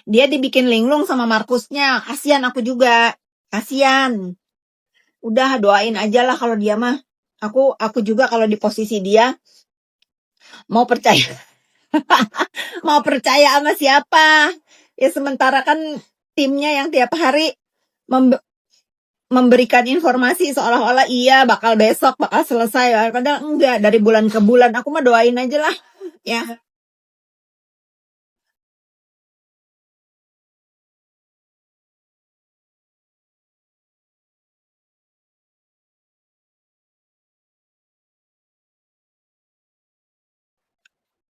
Dia dibikin linglung sama Markusnya. Kasihan aku juga. Kasihan. Udah doain aja lah kalau dia mah. Aku juga kalau di posisi dia mau percaya mau percaya sama siapa. Ya sementara kan timnya yang tiap hari memberikan informasi seolah-olah iya bakal besok bakal selesai, padahal enggak, dari bulan ke bulan. Aku mah doain aja lah ya.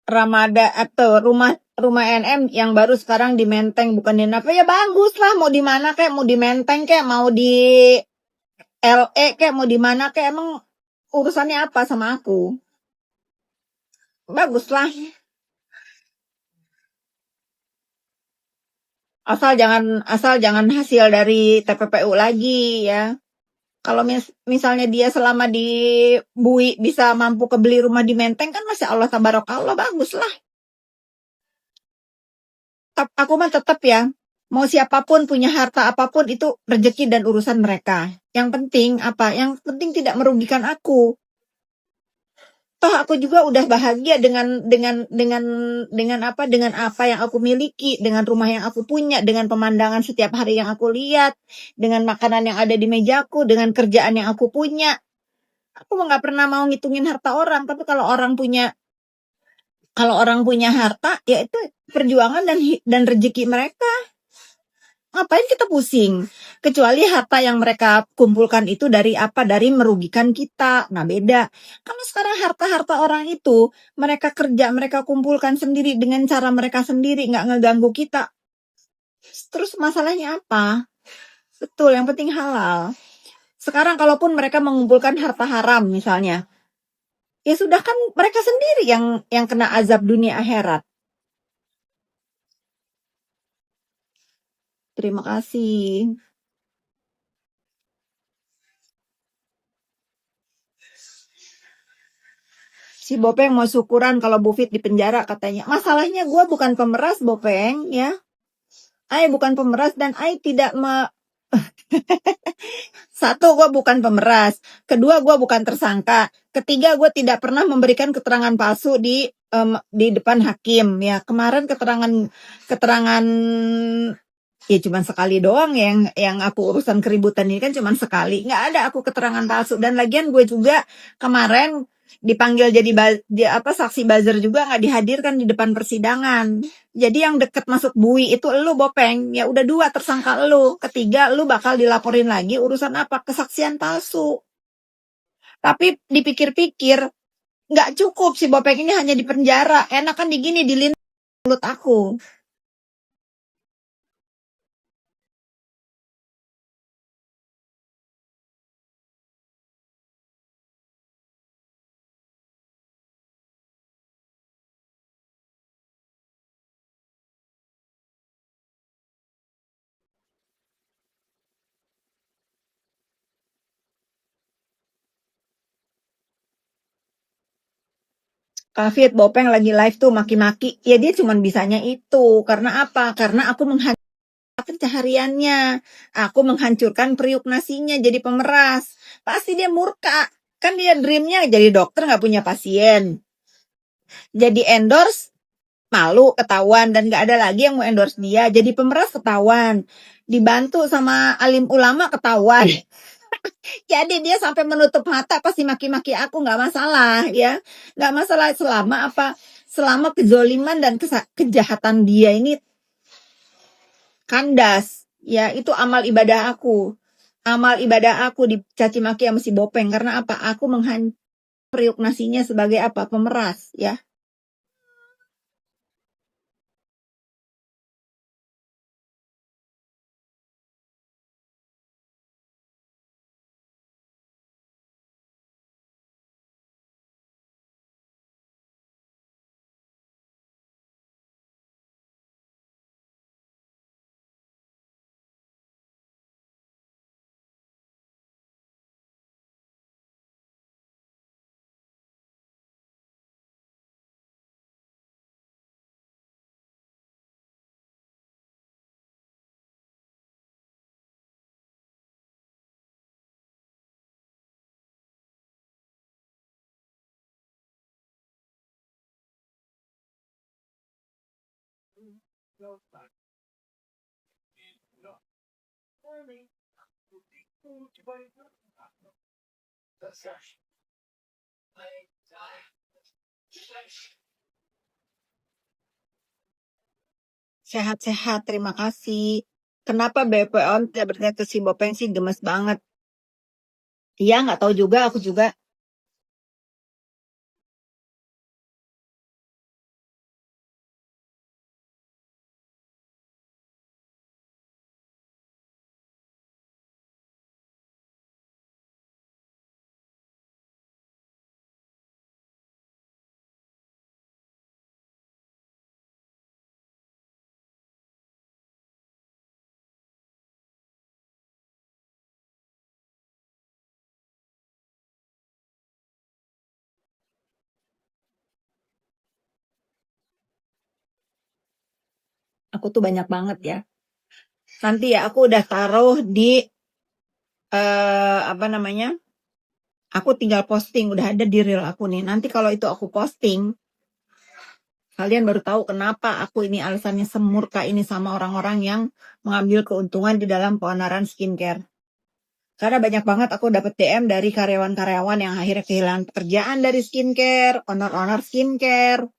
Ramada atau rumah rumah NM yang baru sekarang di Menteng bukan di apa ya, bagus lah, mau di mana kayak, mau di Menteng kayak, mau di LE kayak, mau di mana kayak, emang urusannya apa sama aku? Bagus lah, asal jangan hasil dari TPPU lagi ya. Kalau misalnya dia selama di Bui bisa mampu kebeli rumah di Menteng kan masya Allah tabarakallah, bagus lah. Aku mah tetap ya, mau siapapun punya harta apapun itu rezeki dan urusan mereka. Yang penting apa? Yang penting tidak merugikan aku. Toh aku juga udah bahagia dengan apa yang aku miliki, dengan rumah yang aku punya, dengan pemandangan setiap hari yang aku lihat, dengan makanan yang ada di mejaku, dengan kerjaan yang aku punya. Aku nggak pernah mau ngitungin harta orang, tapi kalau orang punya harta, ya itu perjuangan dan rezeki mereka. Ngapain kita pusing? Kecuali harta yang mereka kumpulkan itu dari apa? Dari merugikan kita. Nah, beda. Kalau sekarang harta-harta orang itu, mereka kerja, mereka kumpulkan sendiri dengan cara mereka sendiri, nggak ngeganggu kita. Terus masalahnya apa? Betul, yang penting halal. Sekarang kalaupun mereka mengumpulkan harta haram misalnya, ya sudah, kan mereka sendiri yang kena azab dunia akhirat. Terima kasih. Si Bopeng mau syukuran kalau Bu Fit di penjara katanya. Masalahnya gue bukan pemeras, Bopeng, ya. Ai bukan pemeras dan Ai tidak satu, gue bukan pemeras. Kedua, gue bukan tersangka. Ketiga, gue tidak pernah memberikan keterangan palsu di depan hakim. Ya, kemarin keterangan ya cuma sekali doang, yang aku urusan keributan ini kan cuma sekali. Nggak ada aku keterangan palsu. Dan lagian gue juga kemarin dipanggil jadi saksi buzzer juga, nggak dihadirkan di depan persidangan. Jadi yang deket masuk Bui itu elu, Bopeng. Ya udah, dua tersangka elu. Ketiga, elu bakal dilaporin lagi urusan apa? Kesaksian palsu. Tapi dipikir-pikir nggak cukup, si Bopeng ini hanya di penjara. Enak kan digini, dilindungi mulut aku. Kafit Bopeng lagi live tuh maki-maki. Ya dia cuma bisanya itu. Karena apa? Karena aku menghancurkan pencahariannya. Aku menghancurkan periuk nasinya jadi pemeras. Pasti dia murka. Kan dia dreamnya jadi dokter nggak punya pasien. Jadi endorse malu ketahuan dan nggak ada lagi yang mau endorse dia. Jadi pemeras ketahuan. Dibantu sama alim ulama ketahuan. Jadi dia sampai menutup mata pasti maki-maki aku, nggak masalah ya, nggak masalah selama kezoliman dan kejahatan dia ini kandas ya. Itu amal ibadah aku dicaci maki sama si Bopeng karena apa? Aku menghancurkan periuk nasinya sebagai apa? Pemeras ya. Sehat-sehat, terima kasih. Kenapa BPOM tidak bertanya ke si Bopeng sih, gemes banget. Iya, nggak tahu juga, aku juga. Aku tuh banyak banget ya. Nanti ya aku udah taruh di apa namanya? Aku tinggal posting, udah ada di reel aku nih. Nanti kalau itu aku posting, kalian baru tahu kenapa aku ini alasannya semurka ini sama orang-orang yang mengambil keuntungan di dalam peonaran skincare. Karena banyak banget aku dapat DM dari karyawan-karyawan yang akhirnya kehilangan pekerjaan dari skincare, owner-owner skincare.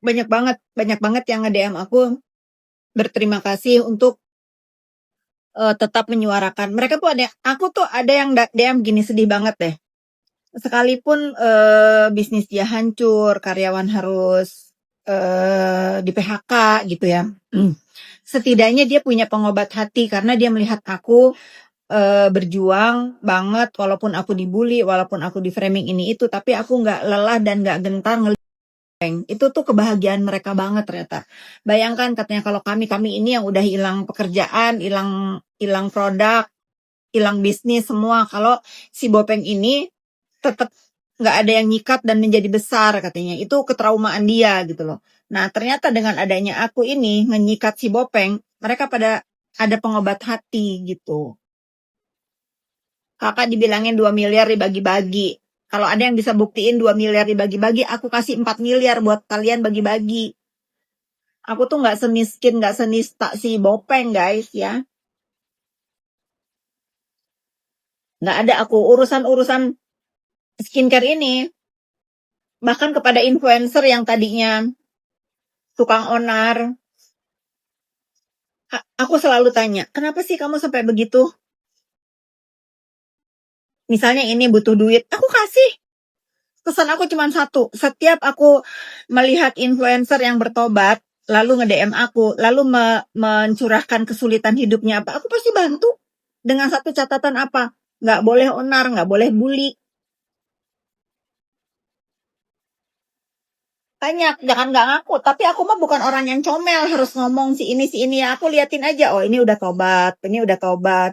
Banyak banget yang nge-DM aku berterima kasih untuk tetap menyuarakan. Mereka tuh aku tuh ada yang DM gini, sedih banget deh. Sekalipun bisnis dia hancur, karyawan harus di PHK gitu ya. Setidaknya dia punya pengobat hati karena dia melihat aku berjuang banget, walaupun aku dibully, walaupun aku di framing ini itu, tapi aku nggak lelah dan nggak gentar itu tuh kebahagiaan mereka banget ternyata. Bayangkan katanya kalau kami ini yang udah hilang pekerjaan, hilang produk, hilang bisnis semua. Kalau si Bopeng ini tetap nggak ada yang nyikat dan menjadi besar katanya. Itu ketraumaan dia gitu loh. Nah ternyata dengan adanya aku ini ngenyikat si Bopeng, mereka pada ada pengobat hati gitu. Kakak dibilangin 2 miliar dibagi-bagi. Kalau ada yang bisa buktiin 2 miliar dibagi-bagi, aku kasih 4 miliar buat kalian bagi-bagi. Aku tuh nggak semiskin, nggak senista si Bopeng guys ya. Nggak ada aku urusan-urusan skincare ini. Bahkan kepada influencer yang tadinya tukang onar. Aku selalu tanya, kenapa sih kamu sampai begitu? Misalnya ini butuh duit, aku kasih. Pesan aku cuma satu. Setiap aku melihat influencer yang bertobat, lalu nge-DM aku, lalu mencurahkan kesulitan hidupnya apa, aku pasti bantu. Dengan satu catatan apa? Nggak boleh onar, nggak boleh bully. Banyak, jangan nggak ngaku. Tapi aku mah bukan orang yang comel, harus ngomong si ini ya. Aku liatin aja, oh ini udah tobat, ini udah tobat.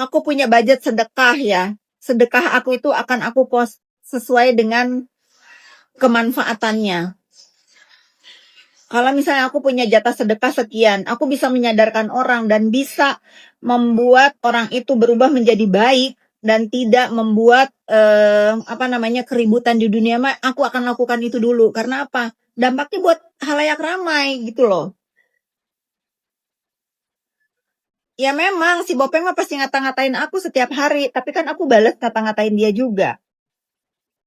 Aku punya budget sedekah ya. Sedekah aku itu akan aku post sesuai dengan kemanfaatannya. Kalau misalnya aku punya jatah sedekah sekian, aku bisa menyadarkan orang dan bisa membuat orang itu berubah menjadi baik dan tidak membuat apa namanya keributan di dunia. Aku akan lakukan itu dulu. Karena apa? Dampaknya buat halayak ramai gitu loh. Ya memang si Bopeng mah pasti ngata-ngatain aku setiap hari, tapi kan aku balas ngata-ngatain dia juga.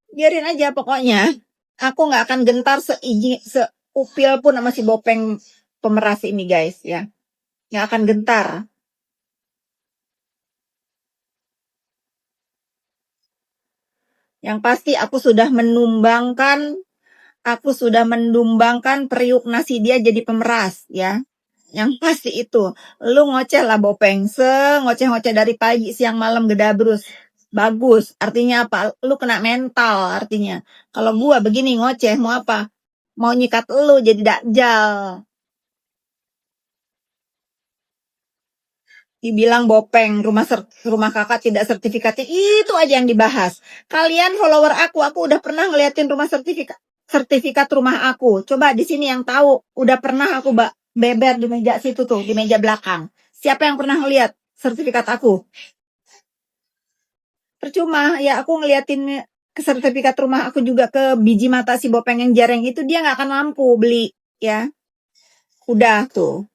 Biarin aja pokoknya. Aku nggak akan gentar seupil pun sama si Bopeng pemeras ini guys ya. Nggak akan gentar. Yang pasti aku sudah menumbangkan periuk nasi dia jadi pemeras ya. Yang pasti itu, lu ngoceh lah Bopeng, ngoceh-ngoceh dari pagi siang malam gedabrus. Bagus, artinya apa? Lu kena mental artinya. Kalau gua begini ngoceh mau apa? Mau nyikat lu jadi dakjal. Dibilang Bopeng, rumah kakak tidak sertifikatnya, itu aja yang dibahas. Kalian follower aku udah pernah ngeliatin sertifikat rumah aku. Coba di sini yang tahu, udah pernah aku beber di meja situ tuh, di meja belakang. Siapa yang pernah ngeliat sertifikat aku? Percuma, ya aku ngeliatin ke sertifikat rumah aku juga ke biji mata si Bopeng yang jareng itu, dia nggak akan mampu beli ya. Udah tuh.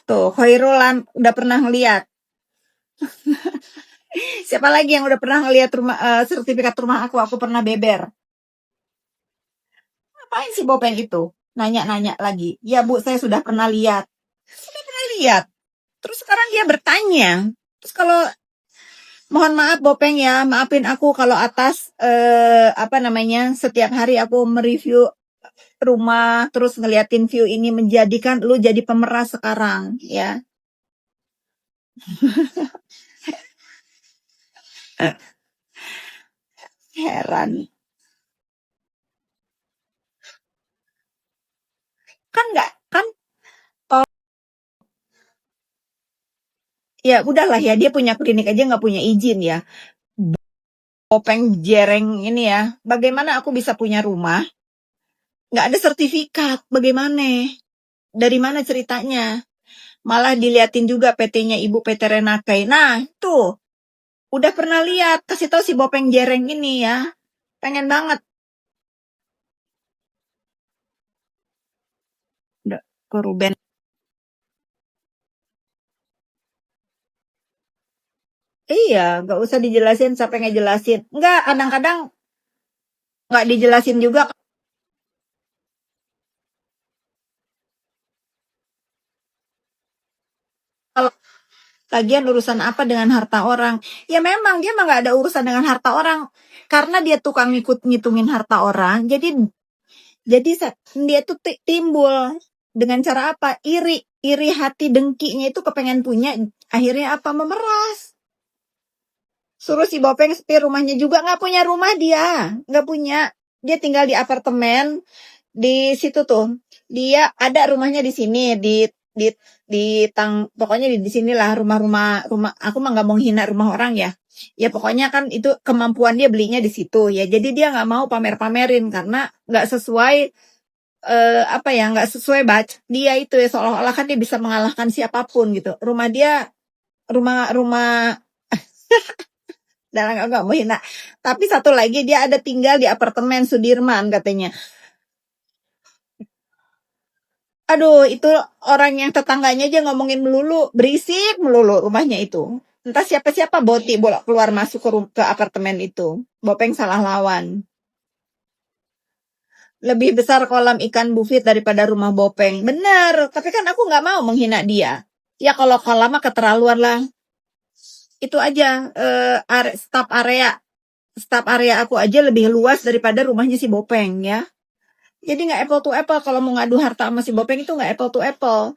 Tuh, Khairulan udah pernah ngeliat. Siapa lagi yang udah pernah ngeliat rumah sertifikat rumah aku pernah beber. Ngapain si Bopeng itu? Nanya-nanya lagi. Ya Bu, saya sudah pernah lihat. Sudah pernah lihat. Terus sekarang dia bertanya. Terus kalau mohon maaf Bopeng ya, maafin aku kalau atas apa namanya, setiap hari aku mereview rumah terus ngeliatin view ini menjadikan lu jadi pemeras sekarang ya. Heran. Kan nggak kan ya udahlah ya, dia punya klinik aja nggak punya izin ya. Bopeng jereng ini ya. Bagaimana aku bisa punya rumah? Nggak ada sertifikat. Bagaimana? Dari mana ceritanya? Malah diliatin juga PT-nya Ibu PT Renakai. Nah, tuh. Udah pernah lihat. Kasih tahu si Bopeng jereng ini ya. Pengen banget. Udah ke Ruben. Iya, nggak usah dijelasin sampai ngejelasin. Nggak, kadang-kadang nggak dijelasin juga. Kalau lagian urusan apa dengan harta orang? Ya memang dia mah nggak ada urusan dengan harta orang. Karena dia tukang ngikut ngitungin harta orang. Jadi dia tuh timbul dengan cara apa? Iri hati dengkinya itu kepengen punya. Akhirnya apa? Memeras. Suruh si Bopeng setir rumahnya juga, nggak punya rumah dia, nggak punya. Dia tinggal di apartemen di situ tuh. Dia ada rumahnya di sini pokoknya di sinilah rumah. Aku mah nggak mau hina rumah orang ya. Ya pokoknya kan itu kemampuan dia belinya di situ ya. Jadi dia nggak mau pamer-pamerin karena nggak sesuai apa ya, nggak sesuai dia itu ya, seolah-olah kan dia bisa mengalahkan siapapun gitu. Rumah dia rumah dan nggak mau hina. Tapi satu lagi dia ada tinggal di apartemen Sudirman katanya. Aduh, itu orang yang tetangganya aja ngomongin melulu, berisik melulu rumahnya itu. Entah siapa-siapa boti bolak keluar masuk ke apartemen itu. Bopeng salah lawan. Lebih besar kolam ikan bufit daripada rumah Bopeng. Bener, tapi kan aku nggak mau menghina dia. Ya kalau kolam mah keterlaluan lah. Itu aja staf area aku aja lebih luas daripada rumahnya si Bopeng ya. Jadi nggak apple to apple kalau mau ngadu harta sama si Bopeng itu nggak apple to apple.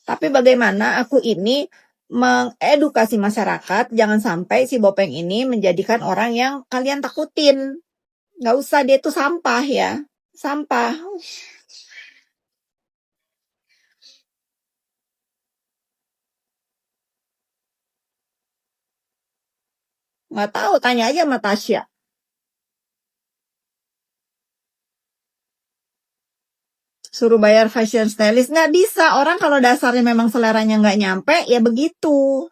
Tapi bagaimana aku ini mengedukasi masyarakat jangan sampai si Bopeng ini menjadikan orang yang kalian takutin. Nggak usah, dia itu sampah ya. Sampah. Nggak tahu, tanya aja sama Tasya. Suruh bayar fashion stylist. Nggak bisa. Orang kalau dasarnya memang seleranya nggak nyampe, ya begitu.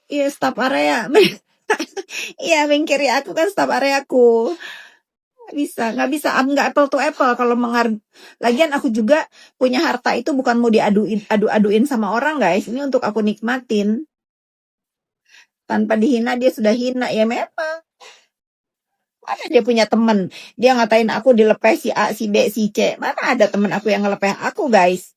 Iya, staf area. Iya, bengkiri aku kan staf areaku. Nggak apple to apple kalau lagian aku juga punya harta itu bukan mau diadu-aduin sama orang guys, ini untuk aku nikmatin tanpa dihina. Dia sudah hina ya memang. Mana dia punya temen, dia ngatain aku dilepeh si A si B si C, mana ada temen aku yang ngelepeh aku guys.